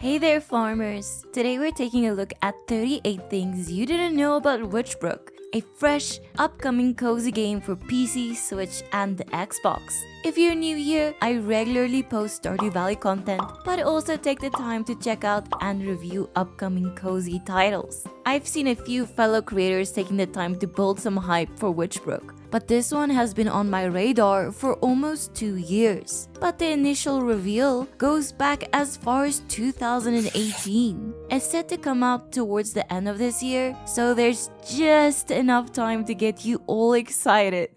Hey there, farmers! Today we're taking a look at 38 things you didn't know about Witchbrook, a fresh, upcoming cozy game for PC, Switch, and the Xbox. If you're new here, I regularly post Stardew Valley content, but also take the time to check out and review upcoming cozy titles. I've seen a few fellow creators taking the time to build some hype for Witchbrook, but this one has been on my radar for almost 2 years. But the initial reveal goes back as far as 2018. It's set to come out towards the end of this year, so there's just enough time to get you all excited.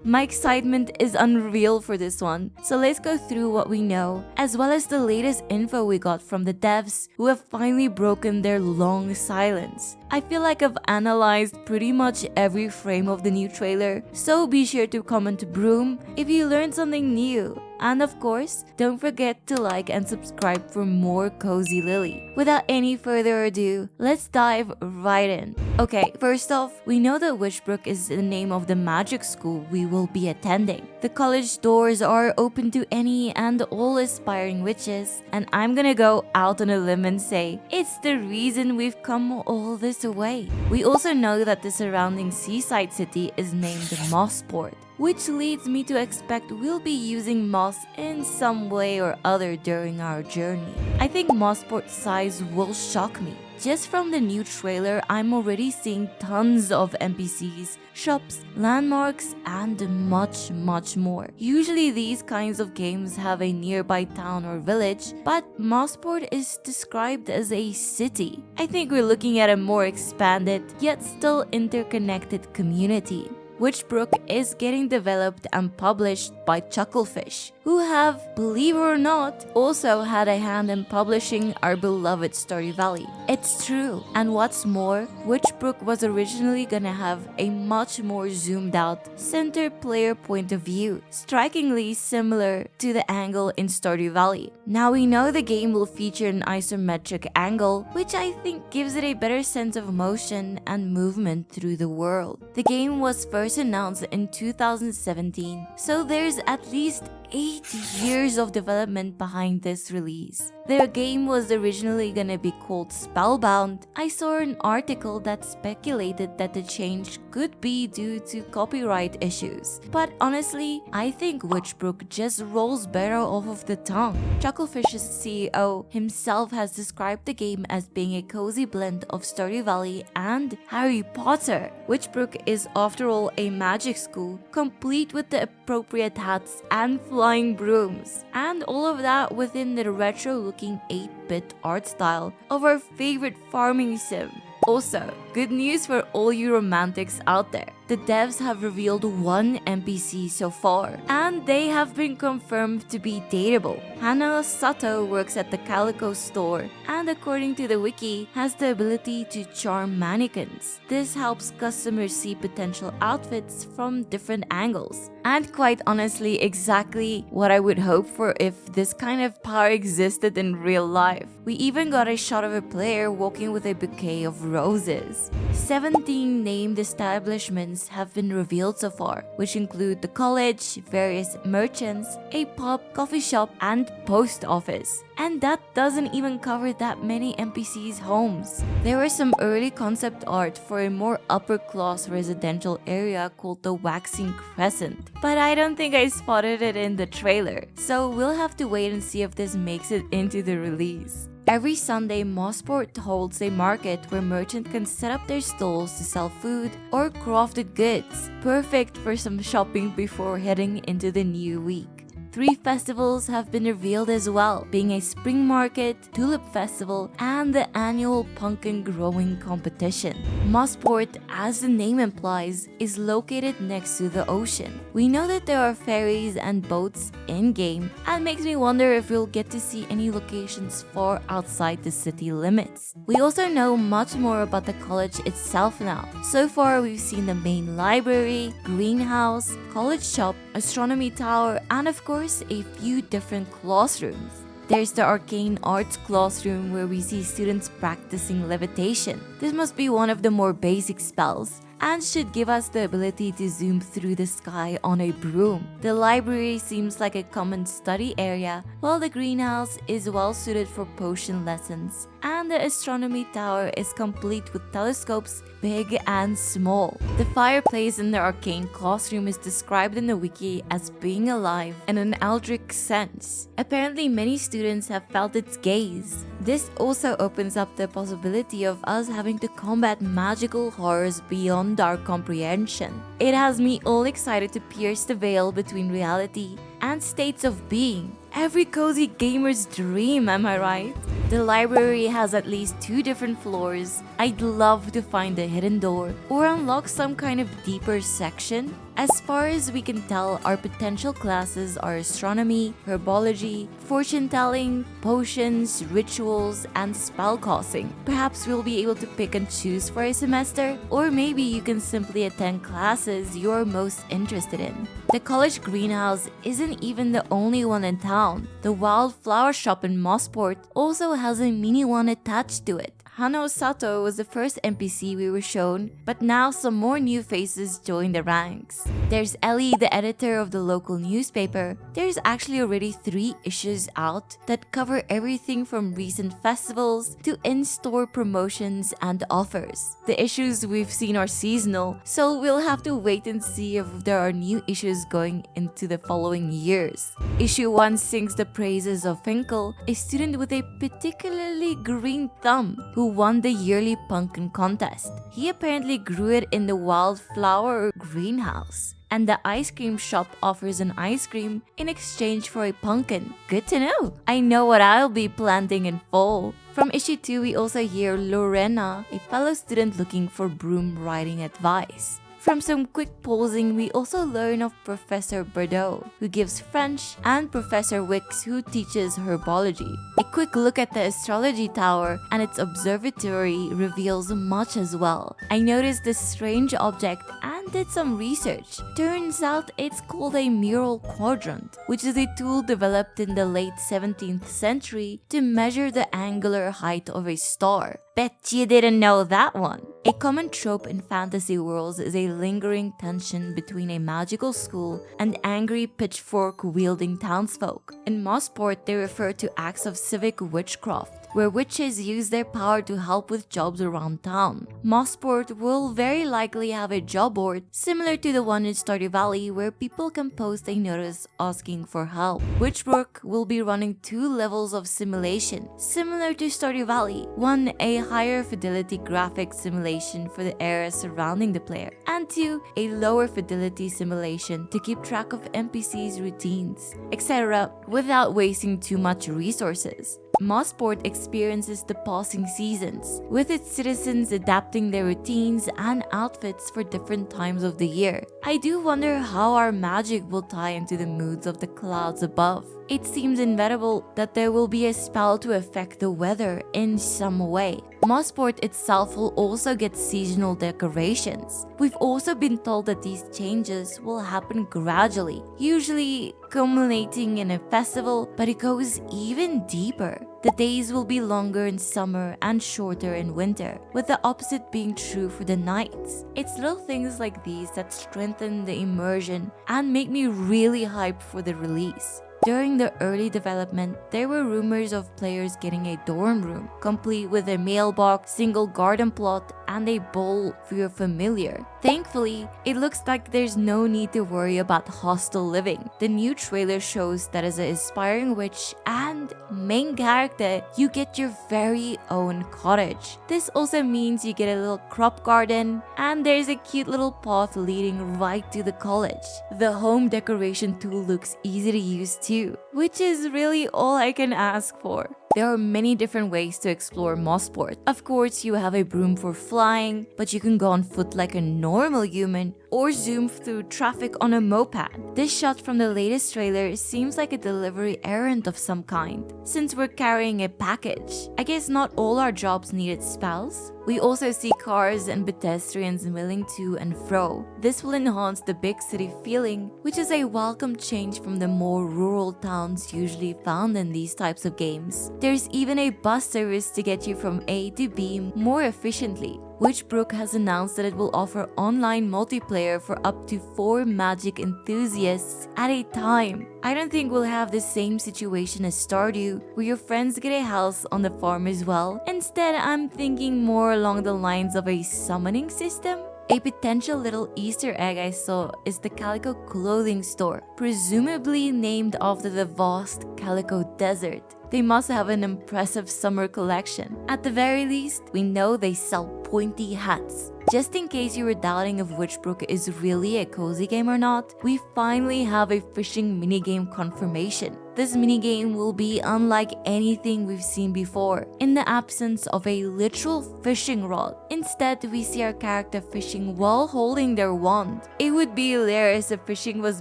My excitement is unreal for this one, so let's go through what we know, as well as the latest info we got from the devs who have finally broken their long silence. I feel like I've analyzed pretty much every frame of the new trailer, so be sure to comment Broom if you learned something new. And of course, don't forget to like and subscribe for more Cozy Lily. Without any further ado, let's dive right in. Okay, first off, we know that Witchbrook is the name of the magic school we will be attending. The college doors are open to any and all aspiring witches, and I'm gonna go out on a limb and say it's the reason we've come all this way. We also know that the surrounding seaside city is named Mosport, which leads me to expect we'll be using moss in some way or other during our journey. I think Mosport's size will shock me. Just from the new trailer, I'm already seeing tons of NPCs, shops, landmarks, and much more. Usually these kinds of games have a nearby town or village, but Mosport is described as a city. I think we're looking at a more expanded, yet still interconnected community. Witchbrook is getting developed and published by Chucklefish, who have, believe it or not, also had a hand in publishing our beloved Stardew Valley. It's true, and what's more, Witchbrook was originally gonna have a much more zoomed out, center player point of view, strikingly similar to the angle in Stardew Valley. Now we know the game will feature an isometric angle, which I think gives it a better sense of motion and movement through the world. The game was first announced in 2017, so there's at least 8 years of development behind this release. The game was originally gonna be called Spellbound. I saw an article that speculated that the change could be due to copyright issues, but honestly, I think Witchbrook just rolls better off of the tongue. Chucklefish's CEO himself has described the game as being a cozy blend of Stardew Valley and Harry Potter. Witchbrook is after all a magic school, complete with the appropriate hats and flying brooms, and all of that within the retro-looking 8-bit art style of our favorite farming sim. Also, good news for all you romantics out there. The devs have revealed one NPC so far, and they have been confirmed to be dateable. Hannah Sato works at the Calico store, and according to the wiki, has the ability to charm mannequins. This helps customers see potential outfits from different angles. And quite honestly, exactly what I would hope for if this kind of power existed in real life. We even got a shot of a player walking with a bouquet of roses. 17 named establishments have been revealed so far, which include the college, various merchants, a pub, coffee shop, and post office. And that doesn't even cover that many NPCs' homes. There was some early concept art for a more upper class residential area called the Waxing Crescent, but I don't think I spotted it in the trailer, so we'll have to wait and see if this makes it into the release. Every Sunday, Mosport holds a market where merchants can set up their stalls to sell food or crafted goods, perfect for some shopping before heading into the new week. 3 festivals have been revealed as well, being a spring market, tulip festival, and the annual pumpkin growing competition. Mosport, as the name implies, is located next to the ocean. We know that there are ferries and boats in-game, and makes me wonder if we'll get to see any locations far outside the city limits. We also know much more about the college itself now. So far, we've seen the main library, greenhouse, college shop, astronomy tower, and of course, a few different classrooms. There's the arcane arts classroom where we see students practicing levitation. This must be one of the more basic spells, and should give us the ability to zoom through the sky on a broom. The library seems like a common study area, while the greenhouse is well suited for potion lessons. And the astronomy tower is complete with telescopes, big and small. The fireplace in the arcane classroom is described in the wiki as being alive in an eldritch sense. Apparently many students have felt its gaze. This also opens up the possibility of us having to combat magical horrors beyond our comprehension. It has me all excited to pierce the veil between reality and states of being. Every cozy gamer's dream, am I right? The library has at least 2 different floors. I'd love to find a hidden door or unlock some kind of deeper section. As far as we can tell, our potential classes are astronomy, herbology, fortune-telling, potions, rituals, and spellcasting. Perhaps we'll be able to pick and choose for a semester, or maybe you can simply attend classes you're most interested in. The college greenhouse isn't even the only one in town. The wildflower shop in Mosport also has a mini one attached to it. Hano Sato was the first NPC we were shown, but now some more new faces join the ranks. There's Ellie, the editor of the local newspaper. There's actually already 3 issues out that cover everything from recent festivals to in-store promotions and offers. The issues we've seen are seasonal, so we'll have to wait and see if there are new issues going into the following years. Issue 1 sings the praises of Finkel, a student with a particularly green thumb who won the yearly pumpkin contest. He apparently grew it in the wildflower greenhouse. And the ice cream shop offers an ice cream in exchange for a pumpkin. Good to know! I know what I'll be planting in fall. From issue 2, we also hear Lorena, a fellow student looking for broom riding advice. From some quick posing, we also learn of Professor Bordeaux, who gives French, and Professor Wicks, who teaches herbology. A quick look at the astrology tower and its observatory reveals much as well. I noticed this strange object and did some research. Turns out it's called a mural quadrant, which is a tool developed in the late 17th century to measure the angular height of a star. Bet you didn't know that one! A common trope in fantasy worlds is a lingering tension between a magical school and angry pitchfork-wielding townsfolk. In Mosport, they refer to acts of civic witchcraft, where witches use their power to help with jobs around town. Mosport will very likely have a job board similar to the one in Stardew Valley, where people can post a notice asking for help. Witchbrook will be running 2 levels of simulation, similar to Stardew Valley. One, a higher fidelity graphic simulation for the area surrounding the player, and 2, a lower fidelity simulation to keep track of NPCs' routines, etc. without wasting too much resources. Mosport experiences the passing seasons, with its citizens adapting their routines and outfits for different times of the year. I do wonder how our magic will tie into the moods of the clouds above. It seems inevitable that there will be a spell to affect the weather in some way. Mosport itself will also get seasonal decorations. We've also been told that these changes will happen gradually, usually culminating in a festival, but it goes even deeper. The days will be longer in summer and shorter in winter, with the opposite being true for the nights. It's little things like these that strengthen the immersion and make me really hyped for the release. During the early development, there were rumors of players getting a dorm room, complete with a mailbox, single garden plot, and a bowl for your familiar. Thankfully, it looks like there's no need to worry about hostel living. The new trailer shows that as an aspiring witch and main character, you get your very own cottage. This also means you get a little crop garden, and there's a cute little path leading right to the college. The home decoration tool looks easy to use too, which is really all I can ask for. There are many different ways to explore Mosport. Of course, you have a broom for flying, but you can go on foot like a normal human or zoom through traffic on a moped. This shot from the latest trailer seems like a delivery errand of some kind, since we're carrying a package. I guess not all our jobs needed spells. We also see cars and pedestrians milling to and fro. This will enhance the big city feeling, which is a welcome change from the more rural towns usually found in these types of games. There's even a bus service to get you from A to B more efficiently. Witchbrook has announced that it will offer online multiplayer for up to 4 magic enthusiasts at a time. I don't think we'll have the same situation as Stardew, where your friends get a house on the farm as well. Instead, I'm thinking more along the lines of a summoning system. A potential little Easter egg I saw is the Calico clothing store, presumably named after the vast Calico Desert. They must have an impressive summer collection. At the very least, we know they sell pointy hats. Just in case you were doubting if Witchbrook is really a cozy game or not, we finally have a fishing minigame confirmation. This minigame will be unlike anything we've seen before, in the absence of a literal fishing rod. Instead, we see our character fishing while holding their wand. It would be hilarious if fishing was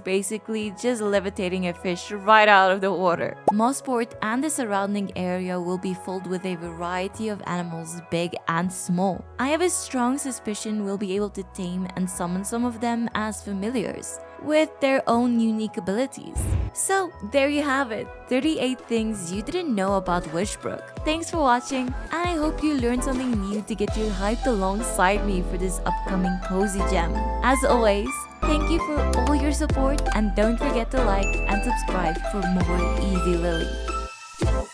basically just levitating a fish right out of the water. Mosport and the surrounding area will be filled with a variety of animals, big and small. I have a strong suspicion we'll be able to tame and summon some of them as familiars, with their own unique abilities. So there you have it, 38 things you didn't know about Witchbrook. Thanks for watching, and I hope you learned something new to get you hyped alongside me for this upcoming cozy gem. As always, thank you for all your support, and don't forget to like and subscribe for more Ezlilyy.